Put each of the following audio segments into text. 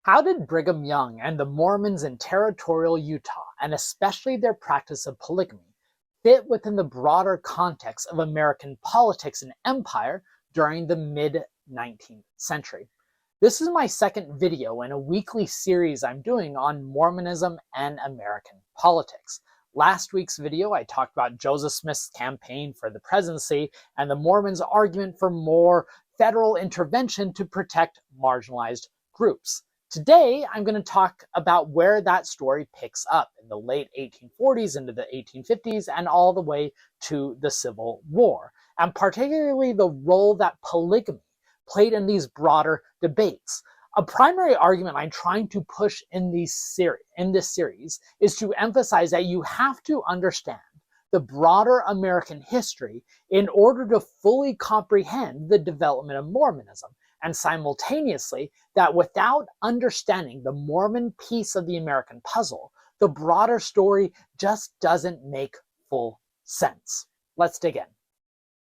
How did Brigham Young and the Mormons in territorial Utah, and especially their practice of polygamy, fit within the broader context of American politics and empire during the mid-19th century? This is my second video in a weekly series I'm doing on Mormonism and American politics. Last week's video, I talked about Joseph Smith's campaign for the presidency and the Mormons' argument for more federal intervention to protect marginalized groups. Today, I'm going to talk about where that story picks up in the late 1840s into the 1850s and all the way to the Civil War, and particularly the role that polygamy played in these broader debates. A primary argument I'm trying to push in this series is to emphasize that you have to understand the broader American history in order to fully comprehend the development of Mormonism, and simultaneously that without understanding the Mormon piece of the American puzzle, the broader story just doesn't make full sense. Let's dig in.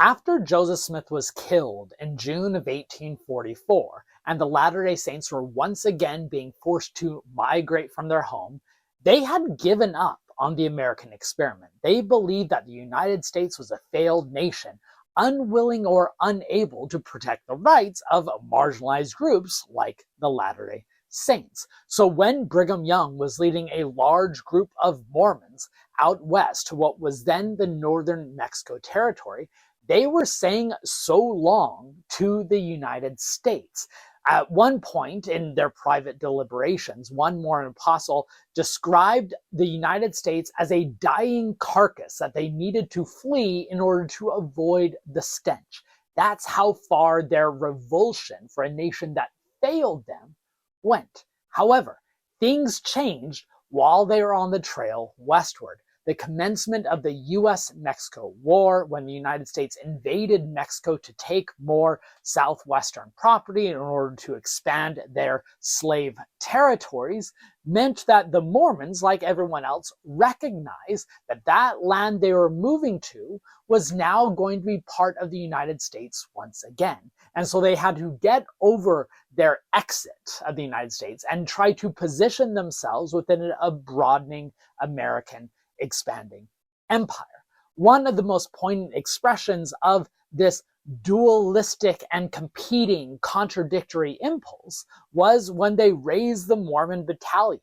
After Joseph Smith was killed in June of 1844, and the Latter-day Saints were once again being forced to migrate from their home, they had given up on the American experiment. They believed that the United States was a failed nation, unwilling or unable to protect the rights of marginalized groups like the Latter-day Saints. So when Brigham Young was leading a large group of Mormons out west to what was then the northern Mexico territory, they were saying so long to the United States. At one point in their private deliberations, one Mormon apostle described the United States as a dying carcass that they needed to flee in order to avoid the stench. That's how far their revulsion for a nation that failed them went. However, things changed while they were on the trail westward. The commencement of the U.S.-Mexico War, when the United States invaded Mexico to take more southwestern property in order to expand their slave territories, meant that the Mormons, like everyone else, recognized that that land they were moving to was now going to be part of the United States once again. And so they had to get over their exit of the United States and try to position themselves within a broadening American expanding empire. One of the most poignant expressions of this dualistic and competing contradictory impulse was when they raised the Mormon battalion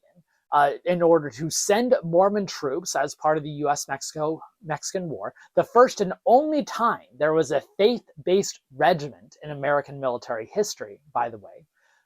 in order to send Mormon troops as part of the U.S.-Mexican War, the first and only time there was a faith-based regiment in American military history, by the way.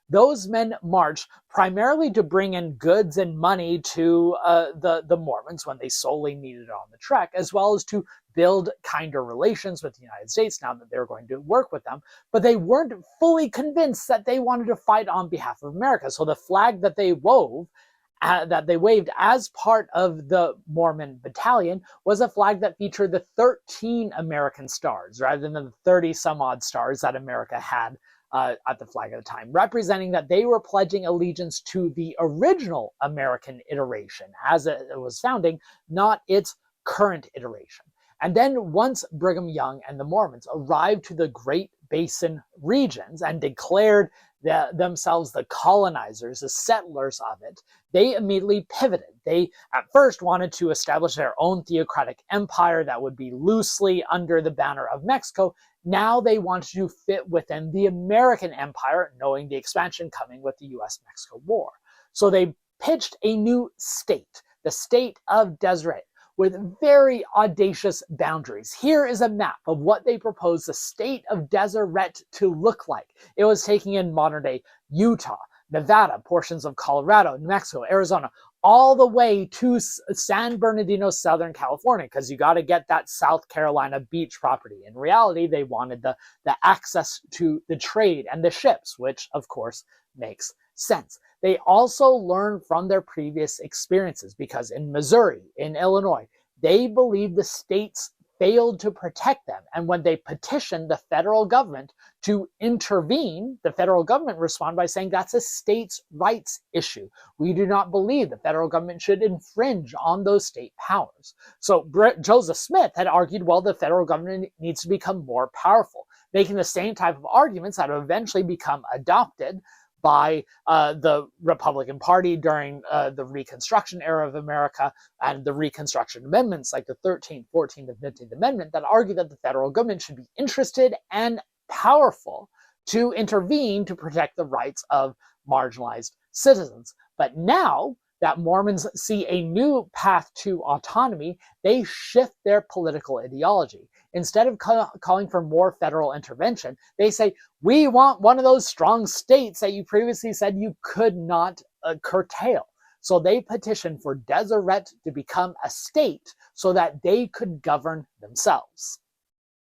Those men marched primarily to bring in goods and money to the Mormons when they solely needed it on the trek, as well as to build kinder relations with the United States now that they were going to work with them. But they weren't fully convinced that they wanted to fight on behalf of America. So the flag that they waved as part of the Mormon battalion was a flag that featured the 13 American stars rather than the 30 some odd stars that America had at the flag at the time, representing that they were pledging allegiance to the original American iteration as it was founding, not its current iteration. And then once Brigham Young and the Mormons arrived to the Great Basin regions and declared themselves the colonizers, the settlers of it, they immediately pivoted. They at first wanted to establish their own theocratic empire that would be loosely under the banner of Mexico. Now they wanted to fit within the American empire, knowing the expansion coming with the U.S.-Mexico War. So they pitched a new state, the State of Deseret, with very audacious boundaries. Here is a map of what they proposed the State of Deseret to look like. It was taking in modern-day Utah, Nevada, portions of Colorado, New Mexico, Arizona, all the way to San Bernardino, Southern California, because you got to get that South Carolina beach property. In reality, they wanted the access to the trade and the ships, which, of course, makes sense. They also learned from their previous experiences, because in Missouri, in Illinois, they believed the states failed to protect them. And when they petitioned the federal government to intervene, the federal government responded by saying that's a states' rights issue. We do not believe the federal government should infringe on those state powers. So Joseph Smith had argued, well, the federal government needs to become more powerful, making the same type of arguments that have eventually become adopted by the Republican Party during the Reconstruction era of America and the Reconstruction Amendments like the 13th, 14th, and 15th Amendment that argue that the federal government should be interested and powerful to intervene to protect the rights of marginalized citizens. But now that Mormons see a new path to autonomy, they shift their political ideology. Instead of calling for more federal intervention, they say, we want one of those strong states that you previously said you could not curtail. So they petitioned for Deseret to become a state so that they could govern themselves.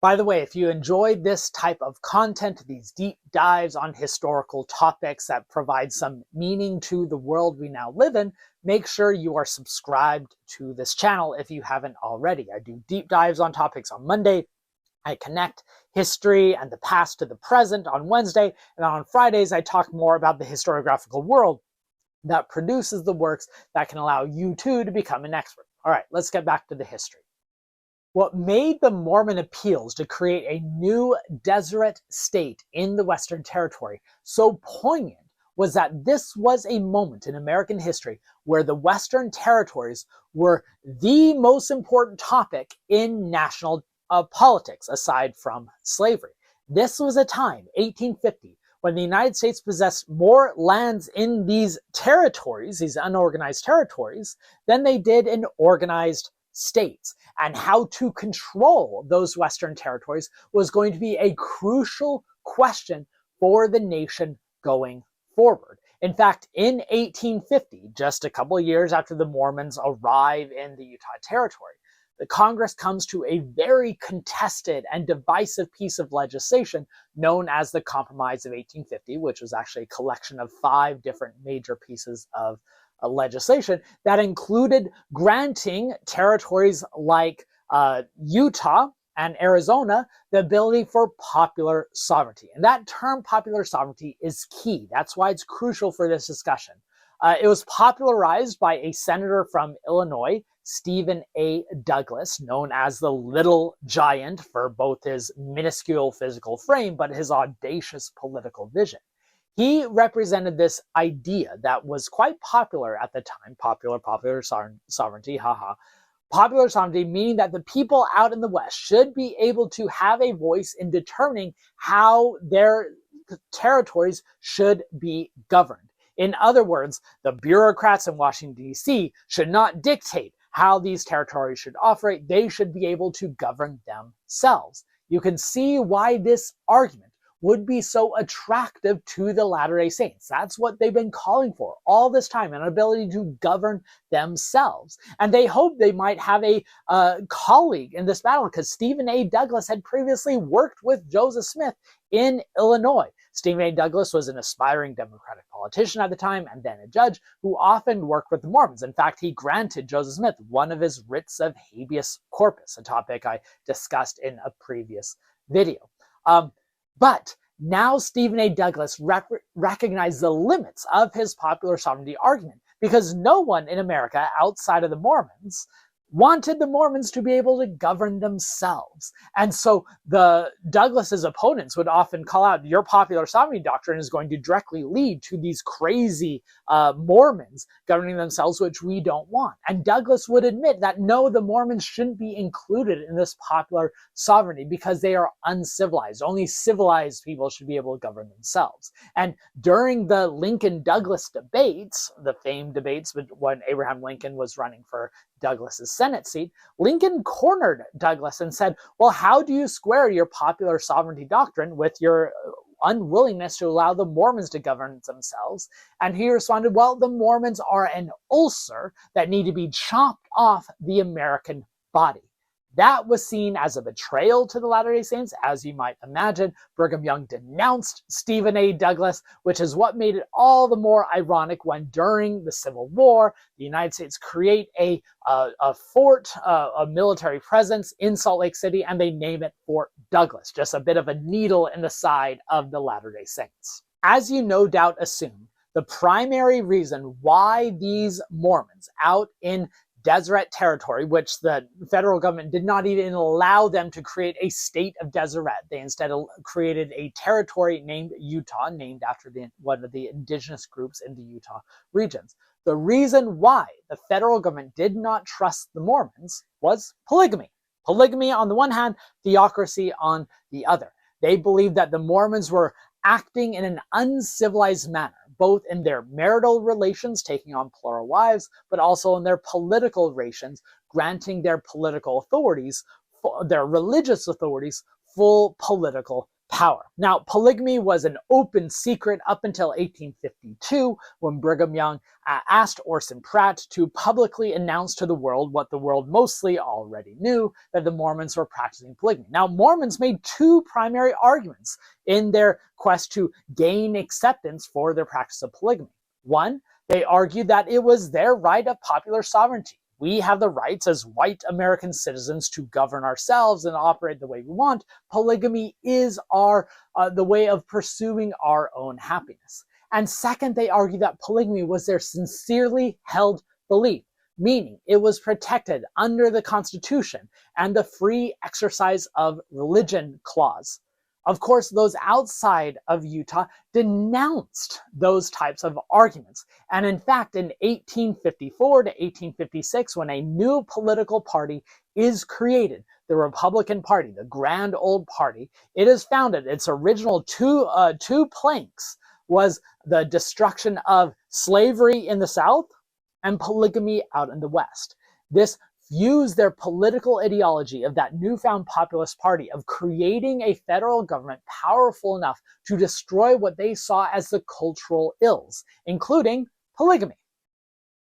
By the way, if you enjoyed this type of content, these deep dives on historical topics that provide some meaning to the world we now live in, make sure you are subscribed to this channel if you haven't already. I do deep dives on topics on Monday. I connect history and the past to the present on Wednesday. And on Fridays, I talk more about the historiographical world that produces the works that can allow you too to become an expert. All right, let's get back to the history. What made the Mormon appeals to create a new Deseret state in the Western Territory so poignant was that this was a moment in American history where the Western Territories were the most important topic in national politics, aside from slavery. This was a time, 1850, when the United States possessed more lands in these territories, these unorganized territories, than they did in organized states. And how to control those Western territories was going to be a crucial question for the nation going forward. In fact, in 1850, just a couple of years after the Mormons arrive in the Utah Territory, the Congress comes to a very contested and divisive piece of legislation known as the Compromise of 1850, which was actually a collection of 5 different major pieces of legislation that included granting territories like Utah and Arizona the ability for popular sovereignty. And that term popular sovereignty is key. That's why it's crucial for this discussion. It was popularized by a senator from Illinois, Stephen A. Douglas, known as the Little Giant for both his minuscule physical frame but his audacious political vision. He represented this idea that was quite popular at the time, popular sovereignty, haha. Popular sovereignty, meaning that the people out in the West should be able to have a voice in determining how their territories should be governed. In other words, the bureaucrats in Washington, D.C. should not dictate how these territories should operate. They should be able to govern themselves. You can see why this argument would be so attractive to the Latter-day Saints. That's what they've been calling for all this time, an ability to govern themselves. And they hope they might have a colleague in this battle, because Stephen A. Douglas had previously worked with Joseph Smith in Illinois. Stephen A. Douglas was an aspiring Democratic politician at the time and then a judge who often worked with the Mormons. In fact, he granted Joseph Smith one of his writs of habeas corpus, a topic I discussed in a previous video. But now Stephen A. Douglas recognized the limits of his popular sovereignty argument, because no one in America outside of the Mormons wanted the Mormons to be able to govern themselves. And so the Douglas's opponents would often call out, your popular sovereignty doctrine is going to directly lead to these crazy Mormons governing themselves, which we don't want. And Douglas would admit that no, the Mormons shouldn't be included in this popular sovereignty because they are uncivilized. Only civilized people should be able to govern themselves. And during the Lincoln-Douglas debates, the famed debates when Abraham Lincoln was running for Douglas's Senate seat, Lincoln cornered Douglas and said, well, how do you square your popular sovereignty doctrine with your unwillingness to allow the Mormons to govern themselves? And he responded, well, the Mormons are an ulcer that need to be chopped off the American body. That was seen as a betrayal to the Latter-day Saints, as you might imagine. Brigham Young denounced Stephen A. Douglas, which is what made it all the more ironic when, during the Civil War, the United States create a fort, a military presence in Salt Lake City, and they name it Fort Douglas, just a bit of a needle in the side of the Latter-day Saints. As you no doubt assume, the primary reason why these Mormons out in Deseret territory, which the federal government did not even allow them to create a state of Deseret. They instead created a territory named Utah, named after one of the indigenous groups in the Utah regions. The reason why the federal government did not trust the Mormons was polygamy. Polygamy on the one hand, theocracy on the other. They believed that the Mormons were acting in an uncivilized manner, both in their marital relations, taking on plural wives, but also in their political relations, granting their political authorities, their religious authorities, full political power. Now, polygamy was an open secret up until 1852, when Brigham Young asked Orson Pratt to publicly announce to the world what the world mostly already knew, that the Mormons were practicing polygamy. Now, Mormons made two primary arguments in their quest to gain acceptance for their practice of polygamy. One, they argued that it was their right of popular sovereignty. We have the rights as white American citizens to govern ourselves and operate the way we want. Polygamy is the way of pursuing our own happiness. And second, they argue that polygamy was their sincerely held belief, meaning it was protected under the Constitution and the free exercise of religion clause. Of course, those outside of Utah denounced those types of arguments. And in fact, in 1854 to 1856, when a new political party is created, the Republican Party, the Grand Old Party, it is founded. Its original two planks was the destruction of slavery in the South and polygamy out in the West. This fused their political ideology of that newfound populist party of creating a federal government powerful enough to destroy what they saw as the cultural ills, including polygamy.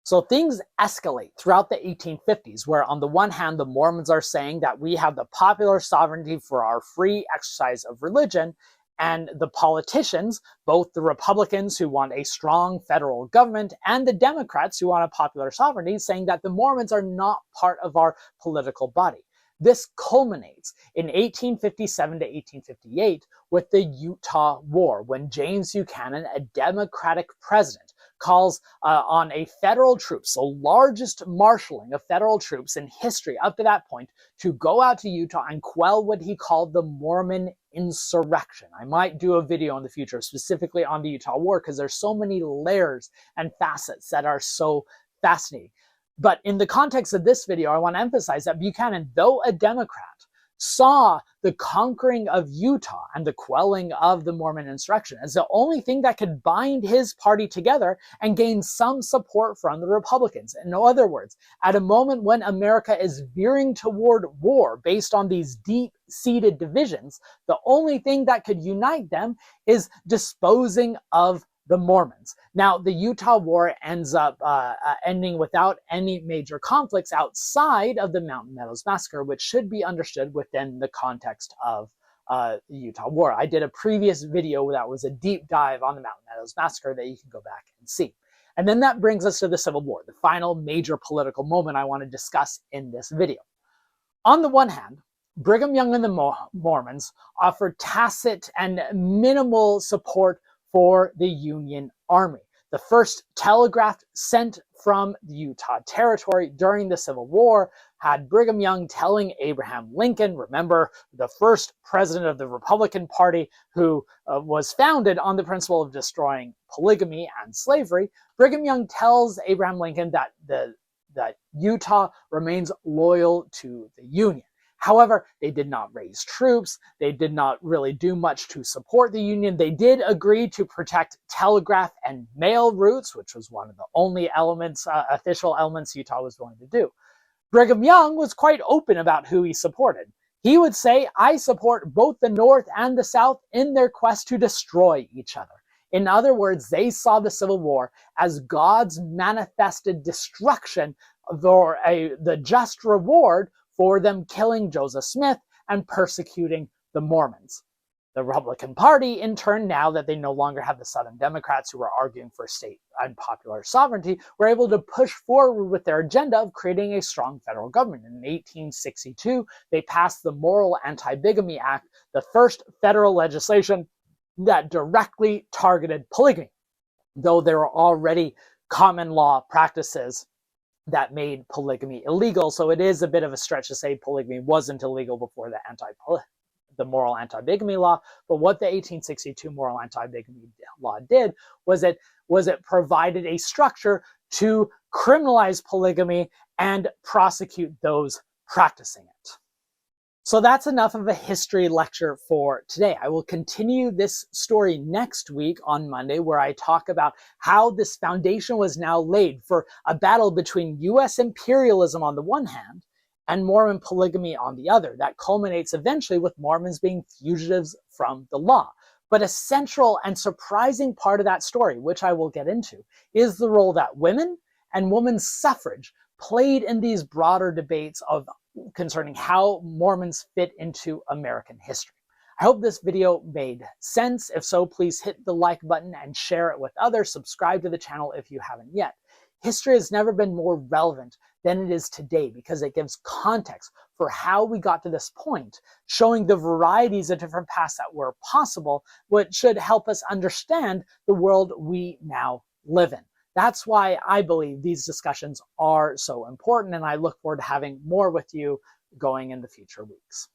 So things escalate throughout the 1850s, where on the one hand, the Mormons are saying that we have the popular sovereignty for our free exercise of religion, and the politicians, both the Republicans who want a strong federal government and the Democrats who want a popular sovereignty, saying that the Mormons are not part of our political body. This culminates in 1857 to 1858 with the Utah War, when James Buchanan, a Democratic president, calls on a federal troops, the largest marshaling of federal troops in history up to that point, to go out to Utah and quell what he called the Mormon insurrection. I might do a video in the future specifically on the Utah War, because there's so many layers and facets that are so fascinating. But in the context of this video, I want to emphasize that Buchanan, though a Democrat, saw the conquering of Utah and the quelling of the Mormon insurrection as the only thing that could bind his party together and gain some support from the Republicans. In other words, at a moment when America is veering toward war based on these deep-seated divisions, the only thing that could unite them is disposing of the Mormons. Now, the Utah War ends up ending without any major conflicts outside of the Mountain Meadows Massacre, which should be understood within the context of the Utah War. I did a previous video that was a deep dive on the Mountain Meadows Massacre that you can go back and see. And then that brings us to the Civil War, the final major political moment I want to discuss in this video. On the one hand, Brigham Young and the Mormons offered tacit and minimal support for the Union Army. The first telegraph sent from the Utah Territory during the Civil War had Brigham Young telling Abraham Lincoln, remember, the first president of the Republican Party who was founded on the principle of destroying polygamy and slavery, Brigham Young tells Abraham Lincoln that Utah remains loyal to the Union. However, they did not raise troops. They did not really do much to support the Union. They did agree to protect telegraph and mail routes, which was one of the only elements, official elements Utah was willing to do. Brigham Young was quite open about who he supported. He would say, I support both the North and the South in their quest to destroy each other. In other words, they saw the Civil War as God's manifested destruction or the just reward for them killing Joseph Smith and persecuting the Mormons. The Republican Party, in turn, now that they no longer have the Southern Democrats who are arguing for state and popular sovereignty, were able to push forward with their agenda of creating a strong federal government. In 1862, they passed the Morrill Anti-Bigamy Act, the first federal legislation that directly targeted polygamy, though there were already common law practices that made polygamy illegal. So it is a bit of a stretch to say polygamy wasn't illegal before the Morrill Anti-Bigamy Law. But what the 1862 Morrill Anti-Bigamy Law did was it provided a structure to criminalize polygamy and prosecute those practicing it. So that's enough of a history lecture for today. I will continue this story next week on Monday, where I talk about how this foundation was now laid for a battle between US imperialism on the one hand and Mormon polygamy on the other, that culminates eventually with Mormons being fugitives from the law. But a central and surprising part of that story, which I will get into, is the role that women and women's suffrage played in these broader debates concerning how Mormons fit into American history. I hope this video made sense. If so, please hit the like button and share it with others. Subscribe to the channel if you haven't yet. History has never been more relevant than it is today because it gives context for how we got to this point, showing the varieties of different paths that were possible, which should help us understand the world we now live in. That's why I believe these discussions are so important, and I look forward to having more with you going in the future weeks.